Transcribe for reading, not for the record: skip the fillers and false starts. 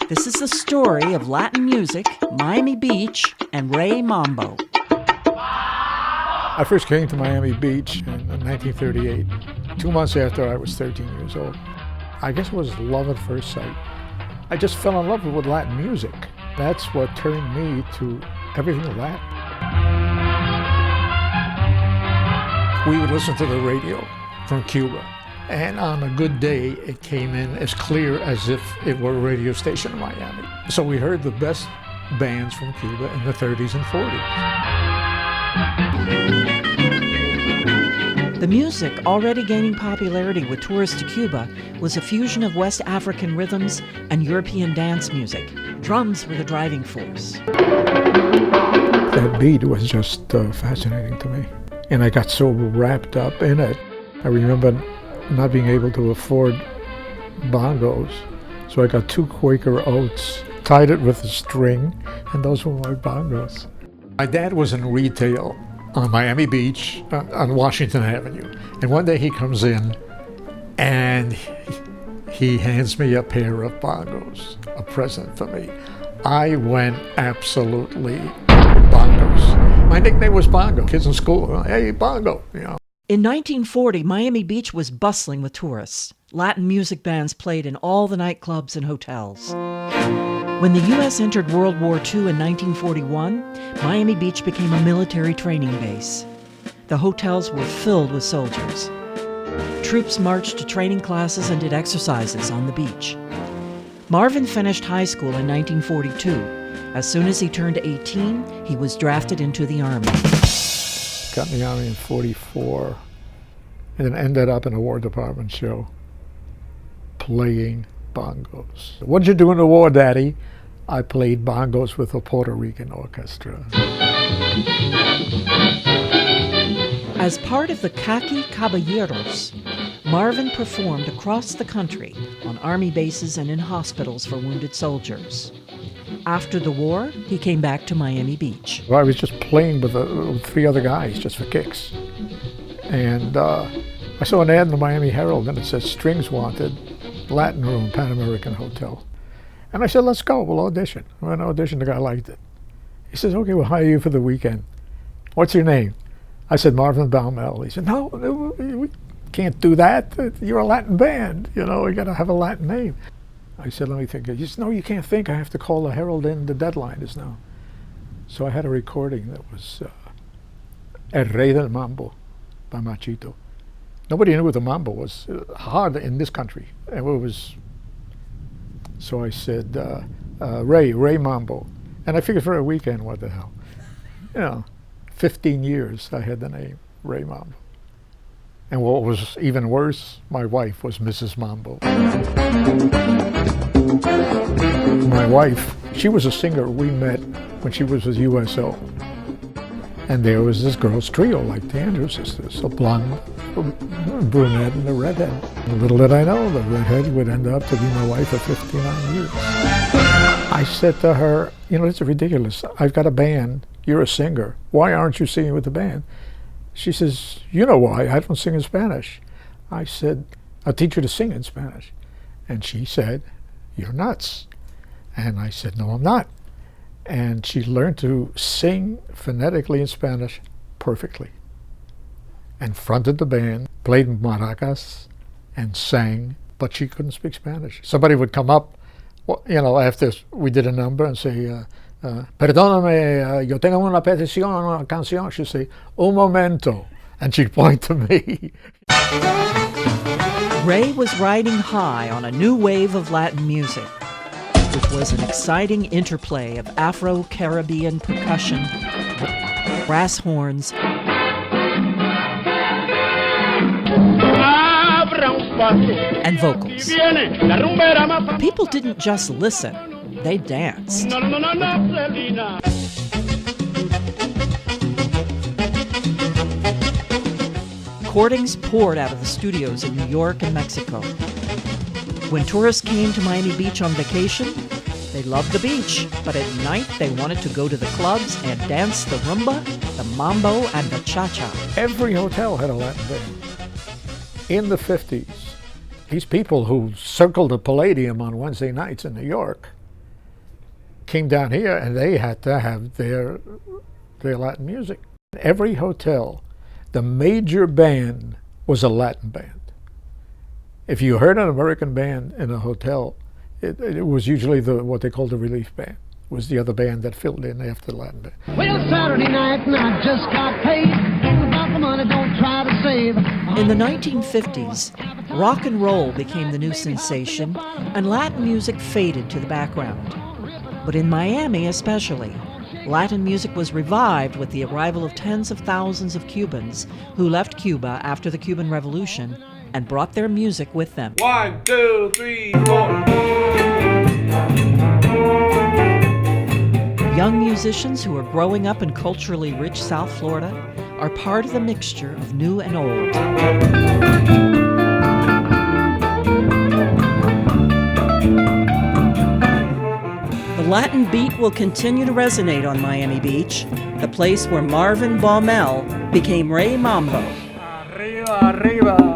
This is the story of Latin music, Miami Beach, and Rey Mambo. I first came to Miami Beach in 1938, 2 months after I was 13 years old. I guess it was love at first sight. I just fell in love with Latin music. That's what turned me to everything Latin. We would listen to the radio from Cuba, and on a good day, it came in as clear as if it were a radio station in Miami. So we heard the best bands from Cuba in the 30s and 40s. The music, already gaining popularity with tourists to Cuba, was a fusion of West African rhythms and European dance music. Drums were the driving force. That beat was just fascinating to me. And I got so wrapped up in it. I remember not being able to afford bongos, so I got 2 Quaker oats, tied it with a string, and those were my bongos. My dad was in retail on Miami Beach on Washington Avenue. And one day he comes in and he hands me a pair of bongos, a present for me. I went absolutely bongos. My nickname was Bongo. Kids in school, hey, Bongo, you know. In 1940, Miami Beach was bustling with tourists. Latin music bands played in all the nightclubs and hotels. When the U.S. entered World War II in 1941, Miami Beach became a military training base. The hotels were filled with soldiers. Troops marched to training classes and did exercises on the beach. Marvin finished high school in 1942. As soon as he turned 18, he was drafted into the Army. Got in the Army in 44, and then ended up in a War Department show playing bongos. What'd you do in the war, Daddy? I played bongos with a Puerto Rican orchestra. As part of the Khaki Caballeros, Marvin performed across the country on Army bases and in hospitals for wounded soldiers. After the war, he came back to Miami Beach. I was just playing with 3 other guys just for kicks. And I saw an ad in the Miami Herald and it says, strings wanted, Latin room, Pan American Hotel. And I said, let's go, we'll audition. We went to audition, the guy liked it. He says, okay, we'll hire you for the weekend. What's your name? I said, Marvin Baumel. He said, no, we can't do that. You're a Latin band, you know, you gotta have a Latin name. I said, let me think. He said, no, you can't think. I have to call the Herald in. The deadline is now. So I had a recording that was El Rey del Mambo by Machito. Nobody knew what the mambo was. Hard in this country. And it was. So I said, Rey Mambo. And I figured for a weekend, what the hell. You know, 15 years I had the name, Rey Mambo. And what was even worse, my wife was Mrs. Mambo. My wife, she was a singer we met when she was with USO. And there was this girls trio like the Andrews sisters, a blonde, a brunette, and a redhead. And little did I know, the redhead would end up to be my wife for 59 years. I said to her, you know, it's ridiculous. I've got a band, you're a singer. Why aren't you singing with the band? She says, you know why, I don't sing in Spanish. I said, I'll teach you to sing in Spanish. And she said, you're nuts. And I said, no, I'm not. And she learned to sing phonetically in Spanish perfectly. And fronted the band, played maracas, and sang, but she couldn't speak Spanish. Somebody would come up, you know, after we did a number and say, perdóname, yo tengo una petición, una canción. She'd say, un momento. And she'd point to me. Rey was riding high on a new wave of Latin music, which was an exciting interplay of Afro-Caribbean percussion, brass horns, and vocals. People didn't just listen, they danced. Recordings poured out of the studios in New York and Mexico. When tourists came to Miami Beach on vacation, they loved the beach, but at night they wanted to go to the clubs and dance the rumba, the mambo, and the cha-cha. Every hotel had a Latin band. In the 50s, these people who circled the Palladium on Wednesday nights in New York came down here and they had to have their Latin music. Every hotel, the major band was a Latin band. If you heard an American band in a hotel, it was usually what they called the relief band. It was the other band that filled in after the Latin band. Well, Saturday night and I just got paid. About the money, don't try to save. In the 1950s, rock and roll became the new sensation, and Latin music faded to the background. But in Miami especially, Latin music was revived with the arrival of tens of thousands of Cubans who left Cuba after the Cuban Revolution and brought their music with them. 1, 2, 3, 4. Young musicians who are growing up in culturally rich South Florida are part of the mixture of new and old. The Latin beat will continue to resonate on Miami Beach, the place where Marvin Baumel became Rey Mambo. Arriba, arriba.